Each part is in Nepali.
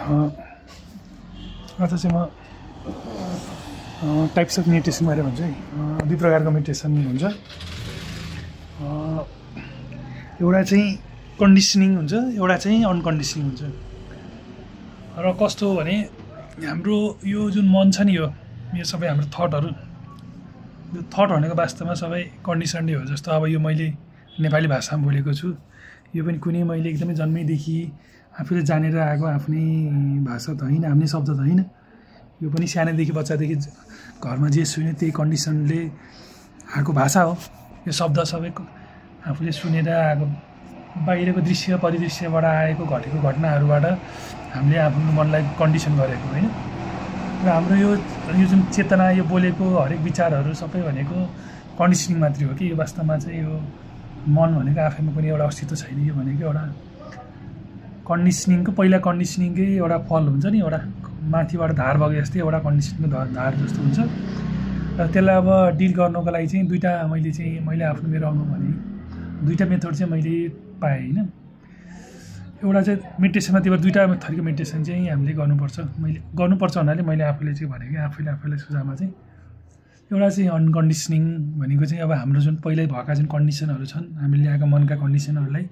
आज चाहिँ म टाइप्स अफ मेडिटेसन बारे भन्छु है। दुई प्रकारको मेडिटेसन हुन्छ। एउटा चाहिँ कन्डिसनिङ हुन्छ, एउटा चाहिँ अनकन्डिसनिङ हुन्छ। र कस्तो हो भने हाम्रो यो जुन मन छ नि, यो सबै हाम्रो थटहरू, यो थट भनेको वास्तवमा सबै कन्डिसन्डै हो। जस्तो अब यो मैले नेपाली भाषामा बोलेको छु, यो पनि कुनै मैले एकदमै जन्मैदेखि आफूले जानेर आएको आफ्नै भाषा त होइन, आफ्नै शब्द त होइन। यो पनि सानैदेखि बच्चादेखि घरमा जे सुन्यो त्यही कन्डिसनले आएको भाषा हो। यो शब्द सबै आफूले सुनेर आएको बाहिरको दृश्य परिदृश्यबाट आएको घटेको घटनाहरूबाट हामीले आफ्नो मनलाई कन्डिसन गरेको होइन। र हाम्रो यो जुन चेतना, यो बोलेको हरेक विचारहरू सबै भनेको कन्डिसनिङ मात्रै हो कि। यो वास्तवमा चाहिँ यो मन भनेको आफैमा पनि एउटा अस्तित्व छैन। यो भनेको एउटा कन्डिसनिङको पहिला कन्डिसनिङकै एउटा फल हुन्छ नि, एउटा माथिबाट धार बगे जस्तै एउटा कन्डिसनिङको धार जस्तो हुन्छ। र त्यसलाई अब डिल गर्नको लागि चाहिँ मैले आफ्नो मेरो अनुभव भने दुईवटा मेथड चाहिँ मैले पाएँ होइन। एउटा चाहिँ मेडिटेसनमा त्यो दुईवटा थरीको मेडिटेसन चाहिँ हामीले गर्नुपर्छ भन्नाले मैले आफूले चाहिँ भनेको आफूलाई सुझावमा चाहिँ एउटा चाहिँ अनकन्डिसनिङ भनेको चाहिँ अब हाम्रो जुन पहिल्यै भएका जुन कन्डिसनहरू छन्, हामीले ल्याएका मनका कन्डिसनहरूलाई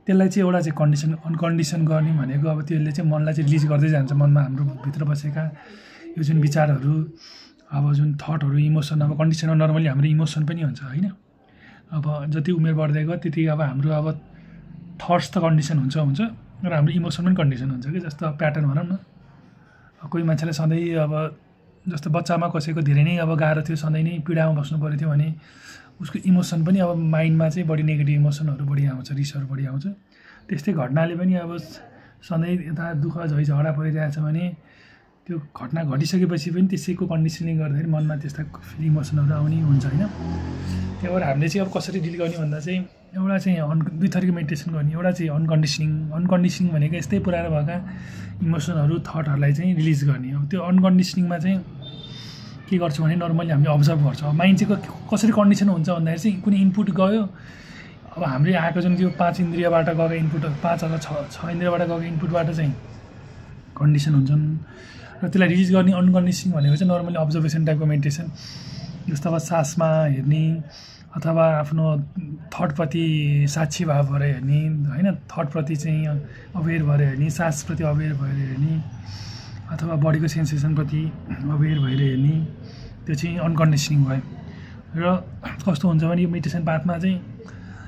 त्यसलाई चाहिँ एउटा चाहिँ अनकन्डिसन गर्ने भनेको अब त्यसले चाहिँ मनलाई चाहिँ रिलिज गर्दै जान्छ। मनमा हाम्रो भित्र बसेका यो जुन विचारहरू, अब जुन थटहरू, इमोसन, अब कन्डिसनमा नर्मली हाम्रो इमोसन पनि हुन्छ होइन। अब जति उमेर बढ्दै गयो त्यति अब हाम्रो अब थट्स त कन्डिसन हुन्छ र हाम्रो इमोसन पनि कन्डिसन हुन्छ कि। जस्तो अब प्याटर्न भनौँ न, कोही मान्छेलाई सधैँ अब जस्तो बच्चामा कसैको धेरै नै अब गाह्रो थियो, सधैँ नै पीडामा बस्नु परेको थियो भने उसको इमोसन पनि अब माइन्डमा चाहिँ बढी नेगेटिभ इमोसनहरू बढी आउँछ, रिसहरू बढी आउँछ। त्यस्तै घटनाले पनि अब सधैँ यता दुःख झैझगडा परिरहेछ भने त्यो घटना घटिसकेपछि पनि त्यसैको कन्डिसनिङ गर्दाखेरि मनमा त्यस्ता इमोसनहरू आउने हुन्छ होइन। त्यही भएर हामीले चाहिँ अब कसरी डिल गर्ने भन्दा चाहिँ एउटा चाहिँ दुई थरीको मेडिटेसन गर्ने। एउटा चाहिँ अनकन्डिसनिङ भनेको यस्तै पुरानो भएका इमोसनहरू, थटहरूलाई चाहिँ रिलिज गर्ने। अब त्यो अनकन्डिसनिङमा चाहिँ के गर्छौँ भने नर्मली हामीले अब्जर्भ गर्छौँ। अब माइन्ड चाहिँ कसरी कन्डिसन हुन्छ भन्दाखेरि चाहिँ कुनै इनपुट गयो, अब हामीले आएको जुन त्यो 5 इन्द्रियबाट गएको इनपुट, 5 अथवा 6 इन्द्रियबाट गएको इनपुटबाट चाहिँ कन्डिसन हुन्छन्। र त्यसलाई रिलिज गर्ने अनकन्डिसनिङ भनेको चाहिँ नर्मली अब्जर्भेसन टाइपको मेडिटेसन। जस्तो अब सासमा हेर्ने अथवा आफ्नो थटप्रति साक्षी भाव भएर हेर्ने होइन, थटप्रति चाहिँ अवेर भएर हेर्ने, सासप्रति अवेर भएर हेर्ने अथवा बडीको सेन्सेसनप्रति अवेर भएर हेर्ने, त्यो चाहिँ अनकन्डिसनिङ भयो। र कस्तो हुन्छ भने यो मेडिटेसन पाथमा चाहिँ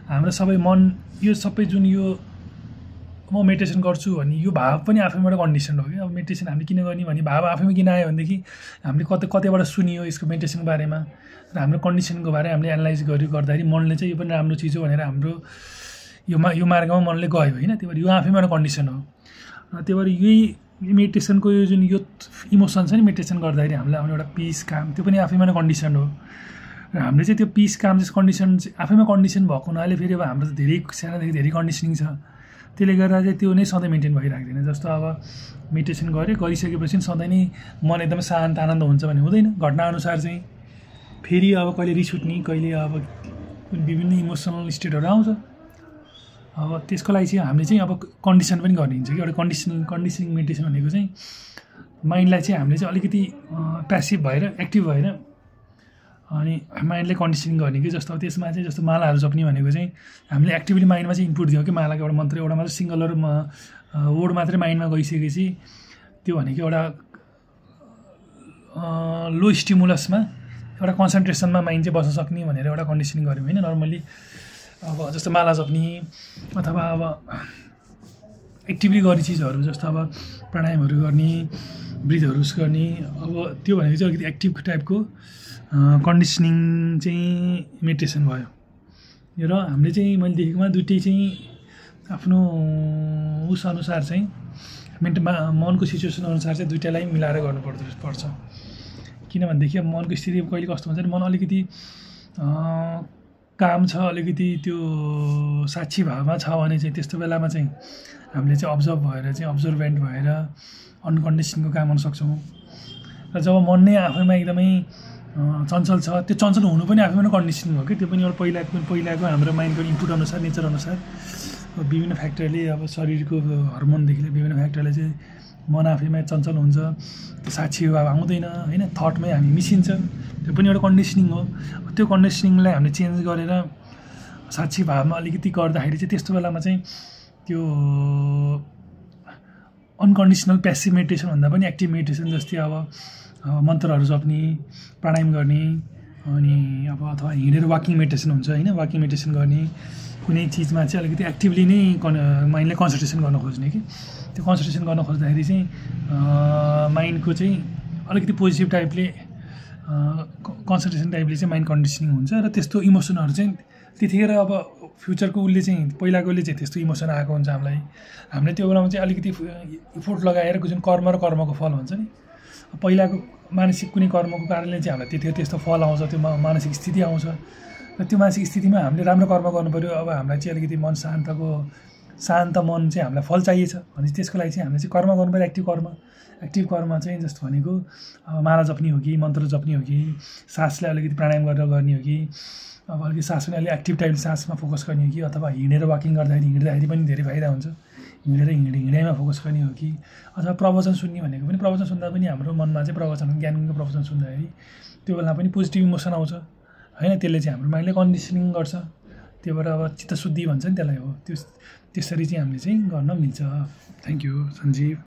हाम्रो सबै मन, यो सबै जुन यो म मेडिटेसन गर्छु भने यो भाव पनि आफैबाट कन्डिसन हो कि। अब मेडिटेसन हामीले किन गर्ने भने भाव आफैमा किन आयो भनेदेखि हामीले कतैबाट सुनियो यसको मेडिटेसनको बारेमा र हाम्रो कन्डिसनको बारे हामीले एनालाइज गर्दाखेरि मनले चाहिँ यो पनि राम्रो चिज हो भनेर हाम्रो यो मार्गमा मनले गयो होइन। त्यही भएर यो आफैबाट कन्डिसन हो। र त्यही भएर यही मेडिटेसनको यो जुन यो इमोसन छ नि, मेडिटेसन गर्दाखेरि हामीलाई आउने एउटा पिस, काम, त्यो पनि आफैमा कन्डिसन हो। र हामीले चाहिँ त्यो पिस, काम चाहिँ कन्डिसन आफैमा कन्डिसन भएको हुनाले फेरि अब हाम्रो त धेरै सानोदेखि धेरै कन्डिसनिङ छ। त्यसले गर्दा चाहिँ त्यो नै सधैँ मेन्टेन भइराख्दैन। जस्तो अब मेडिटेसन गरिसकेपछि सधैँ नै मन एकदम शान्त आनन्द हुन्छ भने हुँदैन। घटनाअनुसार चाहिँ फेरि अब कहिले रिस उठ्ने, कहिले अब विभिन्न इमोसनल स्टेटहरू आउँछ। अब त्यसको लागि चाहिँ हामीले चाहिँ अब कन्डिसन पनि गर्ने हुन्छ कि। एउटा कन्डिसनिङ मेडिटेसन भनेको चाहिँ माइन्डलाई चाहिँ हामीले चाहिँ अलिकति प्यासिभ भएर एक्टिभ भएर अनि माइन्डले कन्डिसनिङ गर्ने कि। जस्तो अब त्यसमा चाहिँ जस्तो मालाहरू जप्ने भनेको चाहिँ हामीले एक्टिभली माइन्डमा चाहिँ इनपुट दियौँ कि मालाको एउटा मन्त्र, एउटा मात्र सिङ्गल वर्ड मात्रै माइन्डमा गइसकेपछि त्यो भनेको एउटा लो स्टिमुलसमा एउटा कन्सन्ट्रेसनमा माइन्ड चाहिँ बस्न सक्ने भनेर एउटा कन्डिसनिङ गऱ्यौँ होइन। नर्मली अब जस्तो माला जप्ने अथवा अब एक्टिभली गर्ने चिजहरू जस्तो अब प्राणायामहरू गर्ने, ब्रिथहरू गर्ने, अब त्यो भनेको चाहिँ अलिकति एक्टिभ टाइपको कन्डिसनिङ चाहिँ मेडिटेसन भयो। र हामीले चाहिँ मैले देखेकोमा दुइटै चाहिँ आफ्नो अनुसार चाहिँ मनको सिचुएसन अनुसार चाहिँ दुइटालाई मिलाएर गर्नुपर्छ। किनभनेदेखि अब मनको स्थिति कहिले कस्तो हुन्छ भने मन अलिकति काम छ, अलिकति त्यो साक्षी भावमा छ भने चाहिँ त्यस्तो बेलामा चाहिँ हामीले चाहिँ अब्जर्भेन्ट भएर अनकन्डिसनको काम गर्न सक्छौँ। र जब मन नै आफैमा एकदमै चञ्चल छ, त्यो चञ्चल हुनु पनि आफैमा कन्डिसनिङ हो कि। त्यो पनि एउटा पहिलाको हाम्रो माइन्डको इनपुट अनुसार, नेचर अनुसार विभिन्न फ्याक्टरले अब शरीरको हर्मोनदेखि लिएर विभिन्न फ्याक्टरले चाहिँ मन आफैमा चञ्चल हुन्छ, त्यो साक्षी भाव आउँदैन होइन, थटमै हामी मिसिन्छ। त्यो पनि एउटा कन्डिसनिङ हो। त्यो कन्डिसनिङलाई हामीले चेन्ज गरेर साक्षी भावमा अलिकति गर्दाखेरि चाहिँ त्यस्तो बेलामा चाहिँ त्यो अनकन्डिसनल प्यासिभ मेडिटेसन भन्दा पनि एक्टिभ मेडिटेसन जस्तै अब मन्त्रहरू जप्ने, प्राणायाम गर्ने, अनि अब अथवा हिँडेर वाकिङ मेडिटेसन हुन्छ होइन, वाकिङ मेडिटेसन गर्ने, कुनै चिजमा चाहिँ अलिकति एक्टिभली नै माइन्डले कन्सन्ट्रेसन गर्न खोज्ने कि त्यो कन्सन्ट्रेसन गर्न खोज्दाखेरि चाहिँ माइन्डको चाहिँ अलिकति पोजिटिभ टाइपले कन्सन्ट्रेसन टाइपले चाहिँ माइन्ड कन्डिसनिङ हुन्छ र त्यस्तो इमोसनहरू चाहिँ त्यतिखेर अब फ्युचरको उसले चाहिँ पहिलाकोले चाहिँ त्यस्तो इमोसन आएको हुन्छ हामीलाई। हामीले त्यो बेलामा चाहिँ अलिकति इफोर्ट लगाएर जुन कर्म र कर्मको फल भन्छ नि, पहिलाको मानसिक कुनै कर्मको कारणले चाहिँ हामीलाई त्यतिखेर त्यस्तो फल आउँछ, त्यो मानसिक स्थिति आउँछ र त्यो मानसिक स्थितिमा हामीले राम्रो कर्म गर्नु पऱ्यो। अब हामीलाई चाहिँ अलिकति मन शान्त मन चाहिँ हामीलाई फल चाहिएछ भने त्यसको लागि चाहिँ हामीले चाहिँ कर्म गर्नु पऱ्यो, एक्टिभ कर्म चाहिँ जस्तो भनेको अब माला जप्ने हो कि मन्त्र जप्ने हो कि सासलाई अलिकति प्राणायाम गरेर गर्ने हो कि अब अलिकति सास पनि अलिक एक्टिभ टाइपले सासमा फोकस गर्ने हो कि अथवा हिँडेर वाकिङ हिँड्दाखेरि पनि धेरै फाइदा हुन्छ, हिँडाइमा फोकस गर्ने हो कि अथवा प्रवचन सुन्ने भनेको पनि प्रवचन सुन्दा पनि हाम्रो मनमा चाहिँ ज्ञानको प्रवचन सुन्दाखेरि त्यो बेला पनि पोजिटिभ इमोसन आउँछ होइन, त्यसले चाहिँ हाम्रो माइन्डले कन्डिसनिङ गर्छ। त्यो भएर अब चित्तशुद्धि भन्छ नि त्यसलाई हो, त्यसरी चाहिँ हामीले चाहिँ गर्न मिल्छ। Thank you Sanjeev.